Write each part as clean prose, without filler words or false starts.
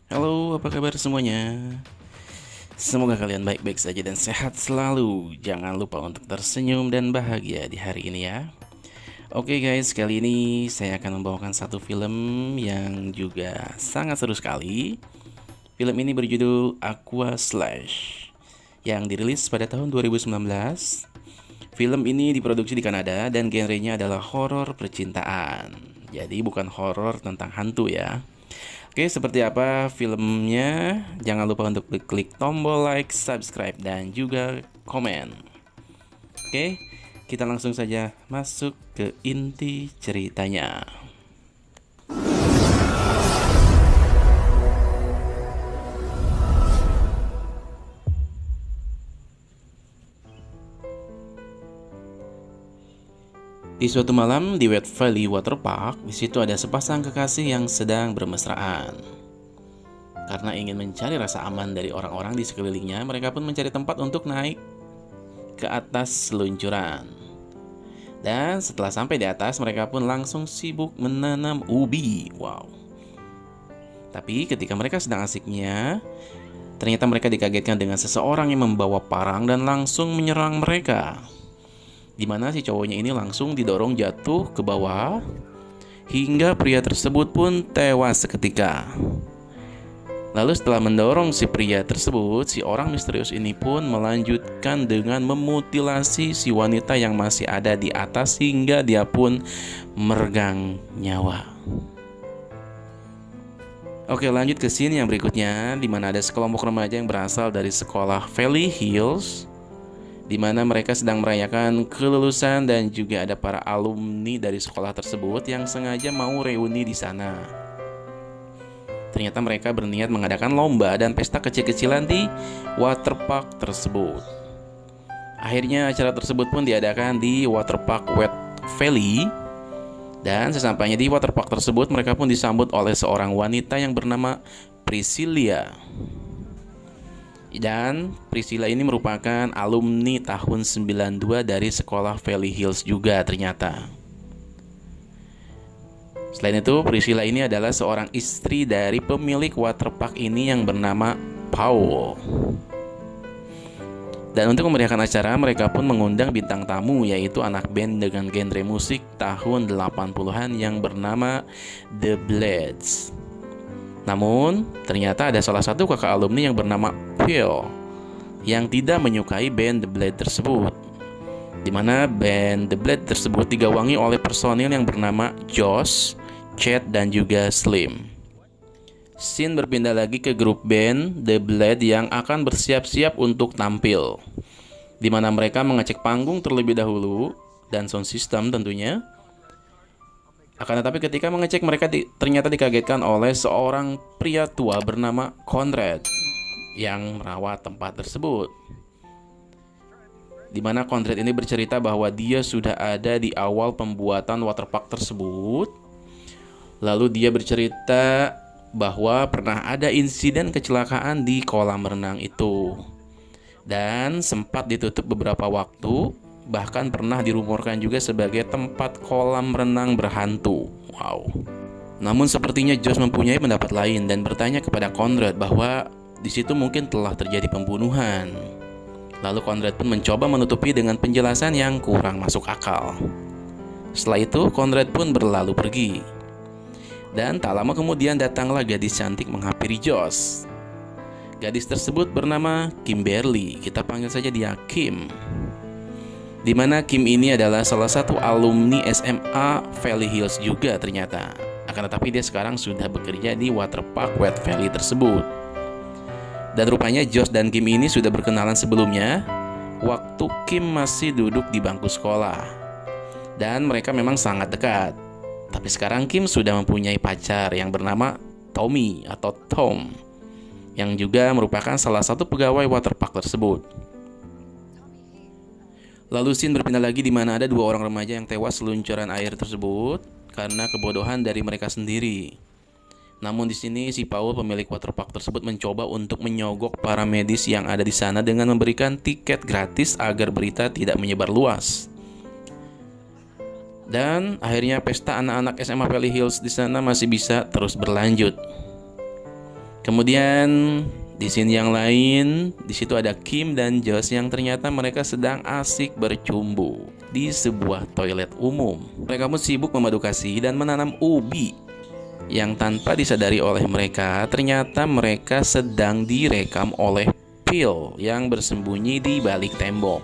Halo, apa kabar semuanya? Semoga kalian baik-baik saja dan sehat selalu. Jangan lupa untuk tersenyum dan bahagia di hari ini ya. Oke guys, kali ini saya akan membawakan satu film yang juga sangat seru sekali. Film ini berjudul Aqua Slash yang dirilis pada tahun 2019. Film ini diproduksi di Kanada dan genrenya adalah horor percintaan. Jadi bukan horor tentang hantu ya. Oke, seperti apa filmnya? Jangan lupa untuk klik tombol like, subscribe, dan juga komen. Oke, kita langsung saja masuk ke inti ceritanya. Di suatu malam di Wet Valley Water Park, di situ ada sepasang kekasih yang sedang bermesraan. Karena ingin mencari rasa aman dari orang-orang di sekelilingnya, mereka pun mencari tempat untuk naik ke atas seluncuran. Dan setelah sampai di atas, mereka pun langsung sibuk menanam ubi. Wow. Tapi ketika mereka sedang asiknya, ternyata mereka dikagetkan dengan seseorang yang membawa parang dan langsung menyerang mereka. Dimana si cowoknya ini langsung didorong jatuh ke bawah, hingga pria tersebut pun tewas seketika. Lalu setelah mendorong si pria tersebut, si orang misterius ini pun melanjutkan dengan memutilasi si wanita yang masih ada di atas hingga dia pun meregang nyawa. Oke, lanjut ke scene yang berikutnya, di mana ada sekelompok remaja yang berasal dari sekolah Valley Hills, di mana mereka sedang merayakan kelulusan dan juga ada para alumni dari sekolah tersebut yang sengaja mau reuni di sana. Ternyata mereka berniat mengadakan lomba dan pesta kecil-kecilan di waterpark tersebut. Akhirnya acara tersebut pun diadakan di waterpark Wet Valley. Dan sesampainya di waterpark tersebut, mereka pun disambut oleh seorang wanita yang bernama Priscilla. Dan Priscilla ini merupakan alumni tahun 92 dari sekolah Valley Hills juga ternyata. Selain itu, Priscilla ini adalah seorang istri dari pemilik waterpark ini yang bernama Paul. Dan untuk memeriahkan acara, mereka pun mengundang bintang tamu, yaitu anak band dengan genre musik tahun 80-an yang bernama The Blades. Namun, ternyata ada salah satu kakak alumni yang bernama Phil yang tidak menyukai band The Blade tersebut, di mana band The Blade tersebut digawangi oleh personil yang bernama Josh, Chad, dan juga Slim. Scene berpindah lagi ke grup band The Blade yang akan bersiap-siap untuk tampil, di mana mereka mengecek panggung terlebih dahulu dan sound system tentunya. Akan tetapi ketika mengecek, mereka ternyata dikagetkan oleh seorang pria tua bernama Conrad yang merawat tempat tersebut, di mana Conrad ini bercerita bahwa dia sudah ada di awal pembuatan waterpark tersebut. Lalu dia bercerita bahwa pernah ada insiden kecelakaan di kolam renang itu dan sempat ditutup beberapa waktu, bahkan pernah dirumorkan juga sebagai tempat kolam renang berhantu. Wow. Namun sepertinya Josh mempunyai pendapat lain dan bertanya kepada Conrad bahwa di situ mungkin telah terjadi pembunuhan. Lalu Conrad pun mencoba menutupi dengan penjelasan yang kurang masuk akal. Setelah itu Conrad pun berlalu pergi. Dan tak lama kemudian datanglah gadis cantik menghampiri Josh. Gadis tersebut bernama Kimberly, kita panggil saja dia Kim. Di mana Kim ini adalah salah satu alumni SMA Valley Hills juga ternyata. Akan tetapi dia sekarang sudah bekerja di waterpark Wet Valley tersebut. Dan rupanya Josh dan Kim ini sudah berkenalan sebelumnya, waktu Kim masih duduk di bangku sekolah. Dan mereka memang sangat dekat. Tapi sekarang Kim sudah mempunyai pacar yang bernama Tommy atau Tom, yang juga merupakan salah satu pegawai waterpark tersebut. Lalu scene berpindah lagi di mana ada dua orang remaja yang tewas seluncuran air tersebut karena kebodohan dari mereka sendiri. Namun di sini si Paul pemilik waterpark tersebut mencoba untuk menyogok para medis yang ada di sana dengan memberikan tiket gratis agar berita tidak menyebar luas. Dan akhirnya pesta anak-anak SMA Valley Hills di sana masih bisa terus berlanjut. Kemudian di scene yang lain, di situ ada Kim dan Josh yang ternyata mereka sedang asik bercumbu di sebuah toilet umum. Mereka pun sibuk memadu kasih dan menanam ubi yang tanpa disadari oleh mereka, ternyata mereka sedang direkam oleh Phil yang bersembunyi di balik tembok.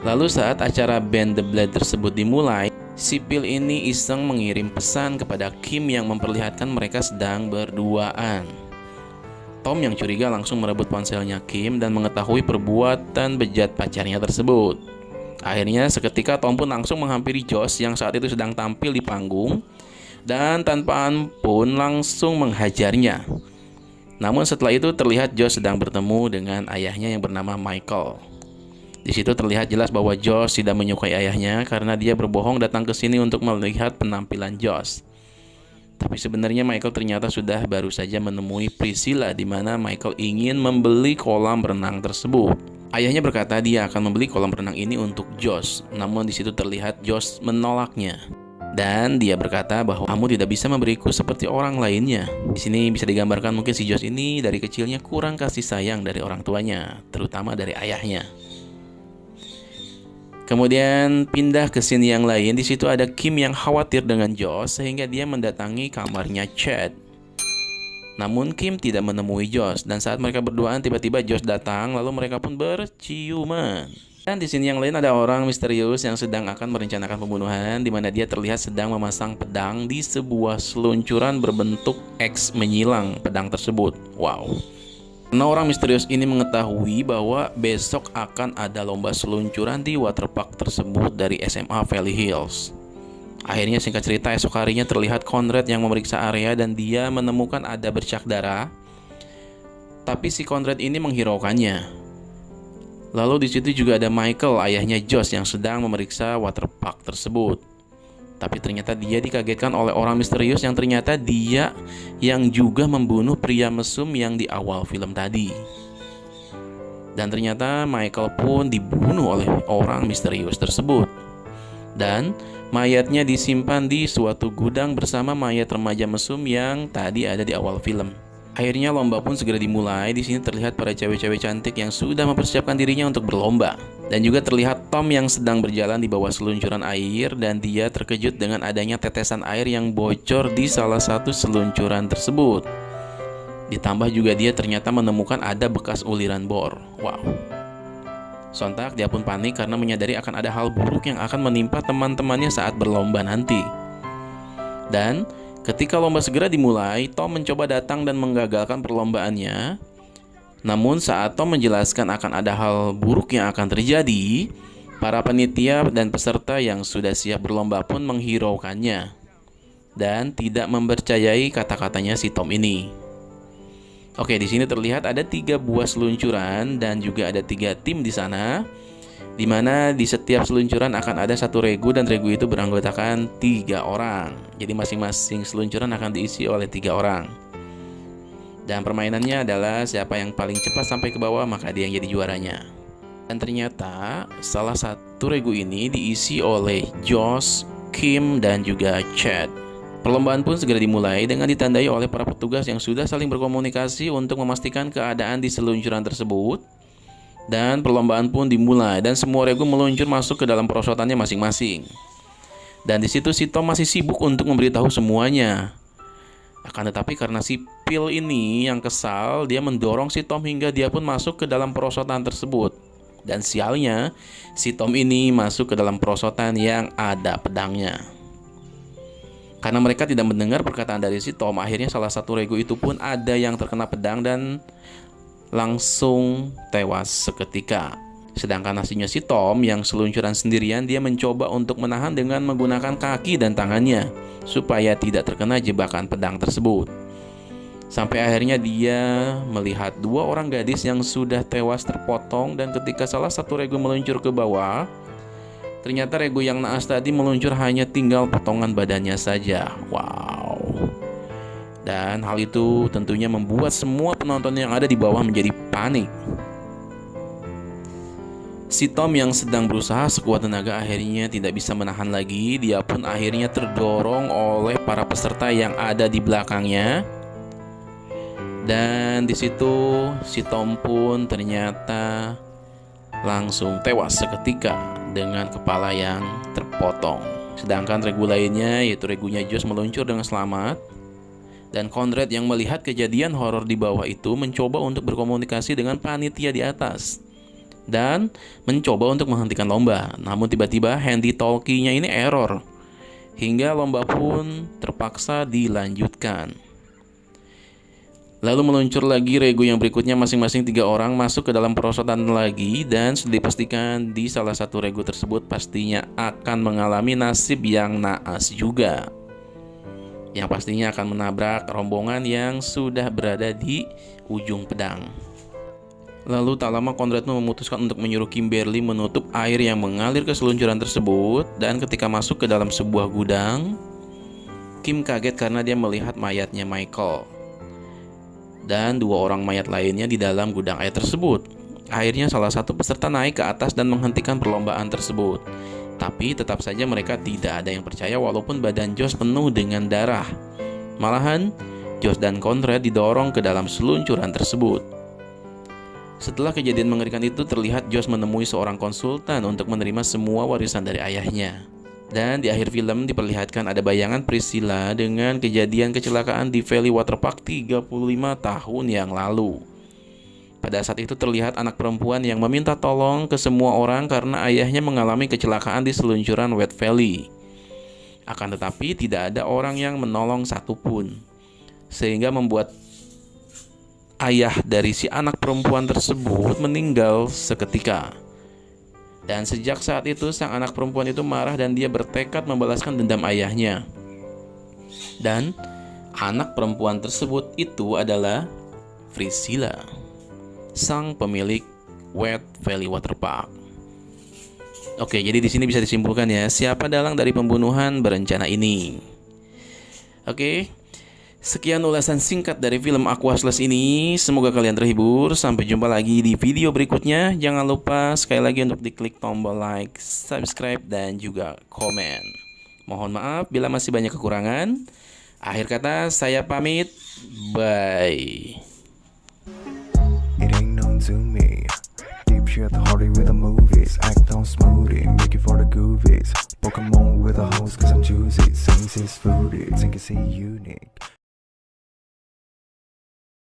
Lalu saat acara Bend the Blade tersebut dimulai, si Phil ini iseng mengirim pesan kepada Kim yang memperlihatkan mereka sedang berduaan. Tom yang curiga langsung merebut ponselnya Kim dan mengetahui perbuatan bejat pacarnya tersebut. Akhirnya seketika Tom pun langsung menghampiri Josh yang saat itu sedang tampil di panggung dan tanpa ampun langsung menghajarnya. Namun setelah itu terlihat Josh sedang bertemu dengan ayahnya yang bernama Michael. Di situ terlihat jelas bahwa Josh tidak menyukai ayahnya karena dia berbohong datang ke sini untuk melihat penampilan Josh. Tapi sebenarnya Michael ternyata sudah baru saja menemui Priscilla di mana Michael ingin membeli kolam renang tersebut. Ayahnya berkata dia akan membeli kolam renang ini untuk Josh, namun di situ terlihat Josh menolaknya. Dan dia berkata bahwa kamu tidak bisa memberiku seperti orang lainnya. Di sini bisa digambarkan mungkin si Josh ini dari kecilnya kurang kasih sayang dari orang tuanya, terutama dari ayahnya. Kemudian pindah ke scene yang lain. Di situ ada Kim yang khawatir dengan Josh sehingga dia mendatangi kamarnya Chad. Namun Kim tidak menemui Josh dan saat mereka berduaan tiba-tiba Josh datang lalu mereka pun berciuman. Dan di sini yang lain ada orang misterius yang sedang akan merencanakan pembunuhan di mana dia terlihat sedang memasang pedang di sebuah seluncuran berbentuk X menyilang pedang tersebut. Wow. Karena orang misterius ini mengetahui bahwa besok akan ada lomba seluncuran di waterpark tersebut dari SMA Valley Hills. Akhirnya singkat cerita esok harinya terlihat Conrad yang memeriksa area dan dia menemukan ada bercak darah. Tapi si Conrad ini menghiraukannya. Lalu di situ juga ada Michael, ayahnya Josh yang sedang memeriksa waterpark tersebut. Tapi ternyata dia dikagetkan oleh orang misterius yang ternyata dia yang juga membunuh pria mesum yang di awal film tadi. Dan ternyata Michael pun dibunuh oleh orang misterius tersebut. Dan mayatnya disimpan di suatu gudang bersama mayat remaja mesum yang tadi ada di awal film. Akhirnya lomba pun segera dimulai. Di sini terlihat para cewek-cewek cantik yang sudah mempersiapkan dirinya untuk berlomba. Dan juga terlihat Tom yang sedang berjalan di bawah seluncuran air dan dia terkejut dengan adanya tetesan air yang bocor di salah satu seluncuran tersebut. Ditambah juga dia ternyata menemukan ada bekas uliran bor. Wow. Sontak dia pun panik karena menyadari akan ada hal buruk yang akan menimpa teman-temannya saat berlomba nanti. Dan ketika lomba segera dimulai, Tom mencoba datang dan menggagalkan perlombaannya. Namun saat Tom menjelaskan akan ada hal buruk yang akan terjadi, para panitia dan peserta yang sudah siap berlomba pun menghiraukannya dan tidak mempercayai kata-katanya si Tom ini. Oke, di sini terlihat ada 3 buah seluncuran dan juga ada 3 tim di sana, di mana di setiap seluncuran akan ada 1 regu dan regu itu beranggotakan 3 orang. Jadi masing-masing seluncuran akan diisi oleh 3 orang. Dan permainannya adalah siapa yang paling cepat sampai ke bawah maka dia yang jadi juaranya. Dan ternyata salah satu regu ini diisi oleh Josh, Kim, dan juga Chad. Perlombaan pun segera dimulai dengan ditandai oleh para petugas yang sudah saling berkomunikasi untuk memastikan keadaan di seluncuran tersebut. Dan perlombaan pun dimulai dan semua regu meluncur masuk ke dalam perosotannya masing-masing. Dan di situ si Tom masih sibuk untuk memberitahu semuanya. Akan tetapi karena si Phil ini yang kesal, dia mendorong si Tom hingga dia pun masuk ke dalam perosotan tersebut. Dan sialnya, si Tom ini masuk ke dalam perosotan yang ada pedangnya. Karena mereka tidak mendengar perkataan dari si Tom, akhirnya salah satu regu itu pun ada yang terkena pedang dan langsung tewas seketika. Sedangkan nasinya si Tom yang seluncuran sendirian, dia mencoba untuk menahan dengan menggunakan kaki dan tangannya supaya tidak terkena jebakan pedang tersebut. Sampai akhirnya dia melihat 2 orang gadis yang sudah tewas terpotong dan ketika salah satu regu meluncur ke bawah, ternyata regu yang naas tadi meluncur hanya tinggal potongan badannya saja. Wow. Dan hal itu tentunya membuat semua penonton yang ada di bawah menjadi panik. Si Tom yang sedang berusaha sekuat tenaga akhirnya tidak bisa menahan lagi. Dia pun akhirnya terdorong oleh para peserta yang ada di belakangnya. Dan di situ si Tom pun ternyata langsung tewas seketika dengan kepala yang terpotong. Sedangkan regu lainnya, yaitu regunya Josh, meluncur dengan selamat. Dan Conrad yang melihat kejadian horor di bawah itu mencoba untuk berkomunikasi dengan panitia di atas dan mencoba untuk menghentikan lomba. Namun tiba-tiba handy talkie-nya ini error, hingga lomba pun terpaksa dilanjutkan. Lalu meluncur lagi regu yang berikutnya, masing-masing 3 orang masuk ke dalam perosotan lagi. Dan sudah dipastikan di salah satu regu tersebut pastinya akan mengalami nasib yang naas juga, yang pastinya akan menabrak rombongan yang sudah berada di ujung pedang. Lalu tak lama Conrad memutuskan untuk menyuruh Kimberly menutup air yang mengalir ke seluncuran tersebut. Dan ketika masuk ke dalam sebuah gudang, Kim kaget karena dia melihat mayatnya Michael dan 2 orang mayat lainnya di dalam gudang air tersebut. Akhirnya salah satu peserta naik ke atas dan menghentikan perlombaan tersebut. Tapi tetap saja mereka tidak ada yang percaya walaupun badan Josh penuh dengan darah. Malahan, Josh dan Conrad didorong ke dalam seluncuran tersebut. Setelah kejadian mengerikan itu, terlihat Josh menemui seorang konsultan untuk menerima semua warisan dari ayahnya. Dan di akhir film diperlihatkan ada bayangan Priscilla dengan kejadian kecelakaan di Valley Waterpark 35 tahun yang lalu. Pada saat itu terlihat anak perempuan yang meminta tolong ke semua orang karena ayahnya mengalami kecelakaan di seluncuran Wet Valley. Akan tetapi tidak ada orang yang menolong satupun, sehingga membuat ayah dari si anak perempuan tersebut meninggal seketika. Dan sejak saat itu sang anak perempuan itu marah dan dia bertekad membalaskan dendam ayahnya. Dan anak perempuan tersebut itu adalah Priscilla, sang pemilik Wet Valley Waterpark. Oke, jadi di sini bisa disimpulkan ya, siapa dalang dari pembunuhan berencana ini. Oke. Sekian ulasan singkat dari film Aquaslas ini. Semoga kalian terhibur. Sampai jumpa lagi di video berikutnya. Jangan lupa sekali lagi untuk diklik tombol like, subscribe, dan juga komen. Mohon maaf bila masih banyak kekurangan. Akhir kata, saya pamit. Bye. It ain't known to me. Deep shit hardy with the movies. Act on smoothie, make it for the goofies. Pokemon with the hoes cause I'm choosy. Sings is foodie, think it's unique.